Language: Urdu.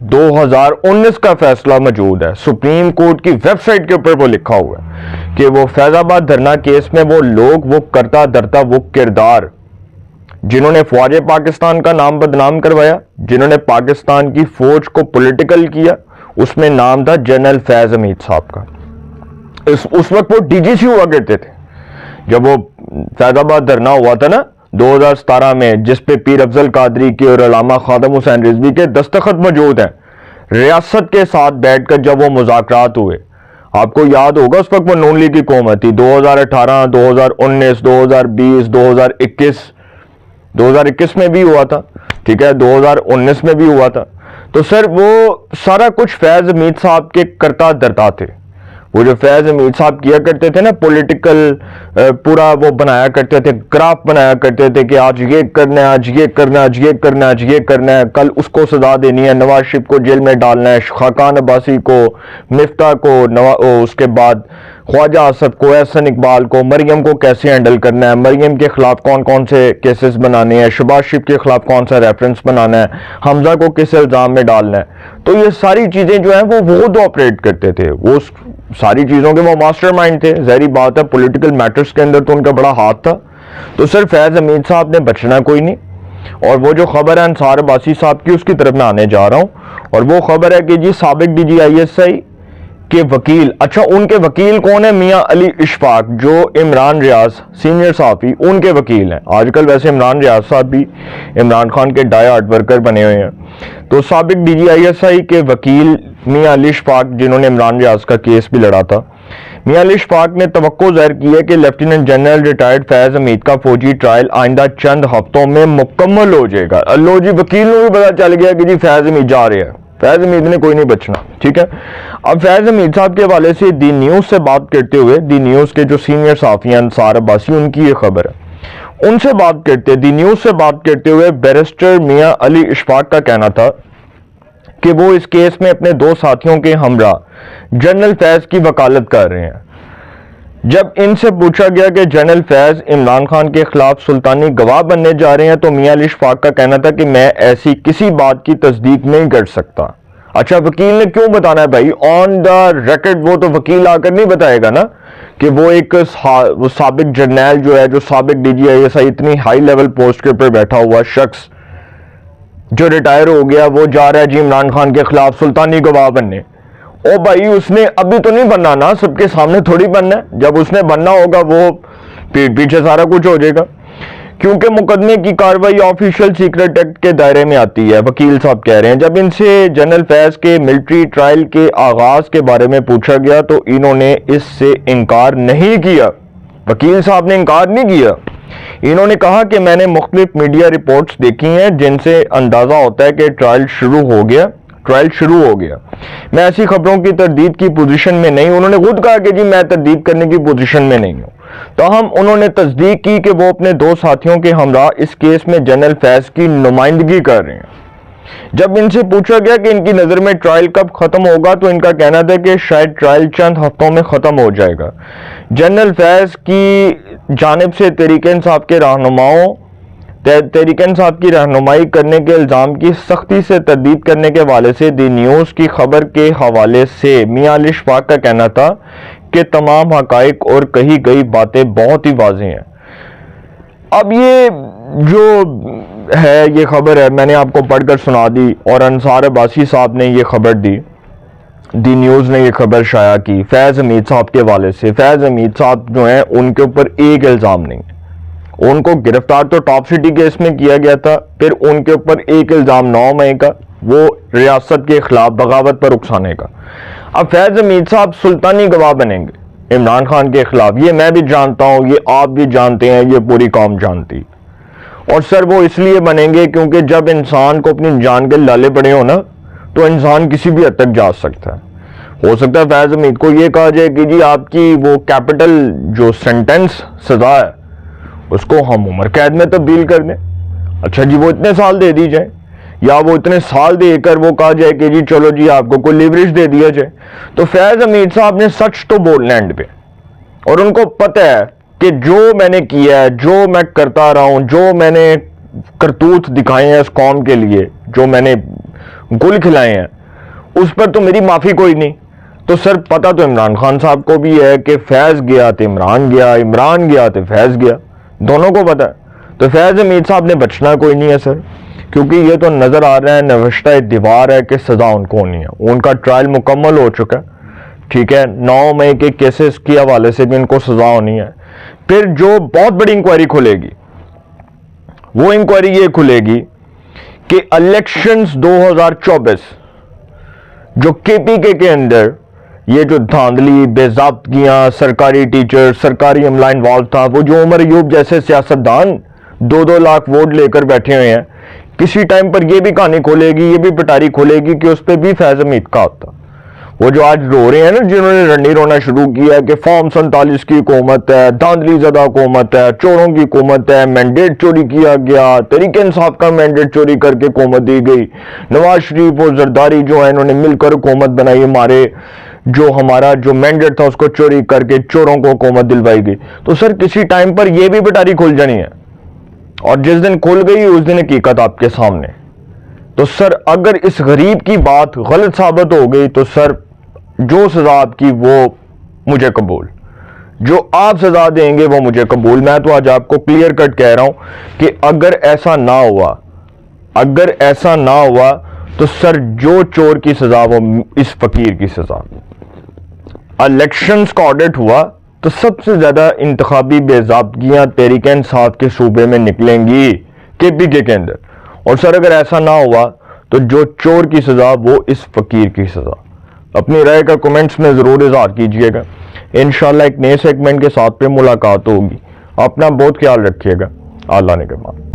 2019 کا فیصلہ موجود ہے, سپریم کورٹ کی ویب سائٹ کے اوپر وہ لکھا ہوا ہے کہ وہ فیض آباد دھرنا کیس میں وہ لوگ, وہ کرتا دھرتا وہ کردار جنہوں نے فوج پاکستان کا نام بدنام کروایا, جنہوں نے پاکستان کی فوج کو پولیٹیکل کیا, اس میں نام تھا جنرل فیض حمید صاحب کا. اس وقت وہ ڈی جی سی ہوا کرتے تھے جب وہ فیض آباد دھرنا ہوا تھا نا 2017 میں, جس پہ پیر افضل قادری کے اور علامہ خادم حسین رضوی کے دستخط موجود ہیں. ریاست کے ساتھ بیٹھ کر جب وہ مذاکرات ہوئے, آپ کو یاد ہوگا اس وقت وہ نون لیگ کی قومت تھی, 2018, 2019, 2020, 2021 میں بھی ہوا تھا, ٹھیک ہے, 2019 میں بھی ہوا تھا. تو سر وہ سارا کچھ فیض حمید صاحب کے کرتا دھرتا تھے. وہ جو فیض حمید صاحب کیا کرتے تھے نا پولیٹیکل, پورا وہ بنایا کرتے تھے, گراف بنایا کرتے تھے کہ آج یہ کرنا ہے, آج یہ کرنا ہے, آج یہ کرنا ہے, آج یہ کرنا ہے, کل اس کو سزا دینی ہے, نواز شریف کو جیل میں ڈالنا ہے, خاقان عباسی کو, مفتاح کو, اس کے بعد خواجہ آصف کو, احسن اقبال کو, مریم کو کیسے ہینڈل کرنا ہے, مریم کے خلاف کون کون سے کیسز بنانے ہیں, شہباز شریف کے خلاف کون سا ریفرنس بنانا ہے, حمزہ کو کس الزام میں ڈالنا ہے. تو یہ ساری چیزیں جو ہیں وہ تو آپریٹ کرتے تھے, وہ ساری چیزوں کے وہ ماسٹر مائنڈ تھے. ظاہری بات ہے پولیٹیکل میٹرز کے اندر تو ان کا بڑا ہاتھ تھا. تو سر فیض حمید صاحب نے بچنا کوئی نہیں. اور وہ جو خبر ہے انصار عباسی صاحب کی, اس کی طرف میں آنے جا رہا ہوں. اور وہ خبر ہے کہ جی سابق D G I S I کے وکیل, اچھا ان کے وکیل کون ہیں, میاں علی اشفاق, جو عمران ریاض سینئر صحافی ان کے وکیل ہیں. آج کل ویسے عمران ریاض صاحب بھی عمران خان کے ڈائی ہارڈ ورکر بنے ہوئے ہیں. تو سابق D G I S I کے وکیل میاں علی اشفاق, جنہوں نے عمران ریاض کا کیس بھی لڑا تھا, میاں علی اشفاق نے توقع ظاہر کی ہے کہ لیفٹیننٹ جنرل ریٹائرڈ فیض حمید کا فوجی ٹرائل آئندہ چند ہفتوں میں مکمل ہو جائے گا. اللہ جی, وکیل کو بھی پتا چل گیا کہ جی فیض حمید جا رہے ہیں, فیض حمید نے کوئی نہیں بچنا, ٹھیک ہے. اب فیض حمید صاحب کے حوالے سے دی نیوز سے بات کرتے ہوئے, دی نیوز کے جو سینئر صحافی ہیں انصار عباسی, ان کی یہ خبر ہے, ان سے بات کرتے, دی نیوز سے بات کرتے ہوئے بیرسٹر میاں علی اشفاق کا کہنا تھا کہ وہ اس کیس میں اپنے دو ساتھیوں کے ہمراہ جنرل فیض کی وکالت کر رہے ہیں. جب ان سے پوچھا گیا کہ جنرل فیض عمران خان کے خلاف سلطانی گواہ بننے جا رہے ہیں, تو میاں علی اشفاق کا کہنا تھا کہ میں ایسی کسی بات کی تصدیق نہیں کر سکتا. اچھا وکیل نے کیوں بتانا ہے بھائی, آن دا ریکارڈ وہ تو وکیل آ کر نہیں بتائے گا نا کہ وہ ایک سابق جرنیل جو ہے, جو سابق D G I S I, اتنی ہائی لیول پوسٹ کے اوپر بیٹھا ہوا شخص جو ریٹائر ہو گیا, وہ جا رہا ہے جی عمران خان کے خلاف سلطانی گواہ بننے. او بھائی اس نے ابھی تو نہیں بننا نا, سب کے سامنے تھوڑی بننا ہے. جب اس نے بننا ہوگا وہ پیچھے سارا کچھ ہو جائے گا, کیونکہ مقدمے کی کارروائی آفیشل سیکرٹ ایکٹ کے دائرے میں آتی ہے. وکیل صاحب کہہ رہے ہیں جب ان سے جنرل فیض کے ملٹری ٹرائل کے آغاز کے بارے میں پوچھا گیا تو انہوں نے اس سے انکار نہیں کیا. وکیل صاحب نے انکار نہیں کیا. انہوں نے کہا کہ میں نے مختلف میڈیا رپورٹس دیکھی ہیں جن سے اندازہ ہوتا ہے کہ ٹرائل شروع ہو گیا. میں ایسی خبروں کی تردید کی پوزیشن میں نہیں. انہوں نے خود کہا کہ جی میں تردید کرنے کی پوزیشن میں نہیں ہوں. تاہم انہوں نے تصدیق کی کہ وہ اپنے دو ساتھیوں کے ہمراہ اس کیس میں جنرل فیض کی نمائندگی کر رہے ہیں. جب ان سے پوچھا گیا کہ ان کی نظر میں ٹرائل کب ختم ہوگا تو ان کا کہنا تھا کہ شاید ٹرائل چند ہفتوں میں ختم ہو جائے گا. جنرل فیض کی جانب سے تحریک انصاف کی رہنمائی کرنے کے الزام کی سختی سے تردید کرنے کے حوالے سے دی نیوز کی خبر کے حوالے سے میاں علی اشفاق کا کہنا تھا کہ تمام حقائق اور کہی گئی باتیں بہت ہی واضح ہیں. اب یہ جو ہے یہ خبر ہے, میں نے آپ کو پڑھ کر سنا دی, اور انصار عباسی صاحب نے یہ خبر دی, دی نیوز نے یہ خبر شائع کی فیض حمید صاحب کے حوالے سے. فیض حمید صاحب جو ہیں ان کے اوپر ایک الزام نہیں, ان کو گرفتار تو ٹاپ سٹی کیس میں کیا گیا تھا, پھر ان کے اوپر ایک الزام 9 مئی کا, وہ ریاست کے خلاف بغاوت پر اکسانے کا. اب فیض حمید صاحب سلطانی گواہ بنیں گے عمران خان کے خلاف, یہ میں بھی جانتا ہوں, یہ آپ بھی جانتے ہیں, یہ پوری قوم جانتی. اور سر وہ اس لیے بنیں گے کیونکہ جب انسان کو اپنی جان کے لالے پڑے ہو نا تو انسان کسی بھی حد تک جا سکتا ہے. ہو سکتا ہے فیض حمید کو یہ کہا جائے کہ جی آپ کی وہ کیپٹل جو سینٹنس سزا ہے اس کو ہم عمر قید میں تبدیل کر دیں. اچھا جی وہ اتنے سال دے دی جائے, یا وہ اتنے سال دے کر وہ کہا جائے کہ جی چلو جی آپ کو کوئی لیوریج دے دیا جائے. تو فیض حمید صاحب نے سچ تو بولنا اینڈ پہ, اور ان کو پتہ ہے کہ جو میں نے کیا ہے, جو میں کرتا رہا ہوں, جو میں نے کرتوت دکھائے ہیں اس قوم کے لیے, جو میں نے گل کھلائے ہیں اس پر تو میری معافی کوئی نہیں. تو سر پتہ تو عمران خان صاحب کو بھی ہے کہ فیض گیا تو عمران گیا, عمران گیا تو فیض گیا, دونوں کو پتہ ہے. تو فیض حمید صاحب نے بچنا کوئی نہیں ہے سر, کیونکہ یہ تو نظر آ رہا ہے نوشتہ دیوار ہے کہ سزا ان کو ہونی ہے. ان کا ٹرائل مکمل ہو چکا ہے, ٹھیک ہے, 9 مئی کے کیسز کے حوالے سے بھی ان کو سزا ہونی ہے. پھر جو بہت بڑی انکوائری کھلے گی وہ انکوائری یہ کھلے گی کہ الیکشنز 2024 جو کے پی کے اندر یہ جو دھاندلی, بے ضابطگیاں, سرکاری ٹیچر, سرکاری عملہ انوالو تھا, وہ جو عمر ایوب جیسے سیاستدان 2-2 لاکھ ووٹ لے کر بیٹھے ہوئے ہیں, کسی ٹائم پر یہ بھی کہانی کھولے گی, یہ بھی پٹاری کھولے گی کہ اس پہ بھی فیض حمید کا ہوتا. وہ جو آج رو رہے ہیں نا, جنہوں نے رنڈی رونا شروع کیا کہ فارم 47 کی حکومت ہے, دھاندلی زدہ حکومت ہے, چوروں کی حکومت ہے, مینڈیٹ چوری کیا گیا, تحریک انصاف کا مینڈیٹ چوری کر کے حکومت دی گئی, نواز شریف اور زرداری جو ہیں انہوں نے مل کر حکومت بنائی, ہمارا جو مینڈیٹ تھا اس کو چوری کر کے چوروں کو حکومت دلوائی گئی. تو سر کسی ٹائم پر یہ بھی پٹاری کھل جانی ہے, اور جس دن کھل گئی اس دن حقیقت آپ کے سامنے. تو سر اگر اس غریب کی بات غلط ثابت ہو گئی تو سر جو سزا آپ کی وہ مجھے قبول, جو آپ سزا دیں گے وہ مجھے قبول. میں تو آج آپ کو کلیئر کٹ کہہ رہا ہوں کہ اگر ایسا نہ ہوا تو سر جو چور کی سزا وہ اس فقیر کی سزا. الیکشنز کا آڈٹ ہوا تو سب سے زیادہ انتخابی بے ضابطگیاں تحریک انصاف کے صوبے میں نکلیں گی کے پی کے اندر. اور سر اگر ایسا نہ ہوا تو جو چور کی سزا وہ اس فقیر کی سزا. اپنی رائے کا کمنٹس میں ضرور اظہار کیجئے گا. انشاءاللہ ایک نئے سیگمنٹ کے ساتھ پہ ملاقات ہوگی. اپنا بہت خیال رکھیے گا. اللہ نے کے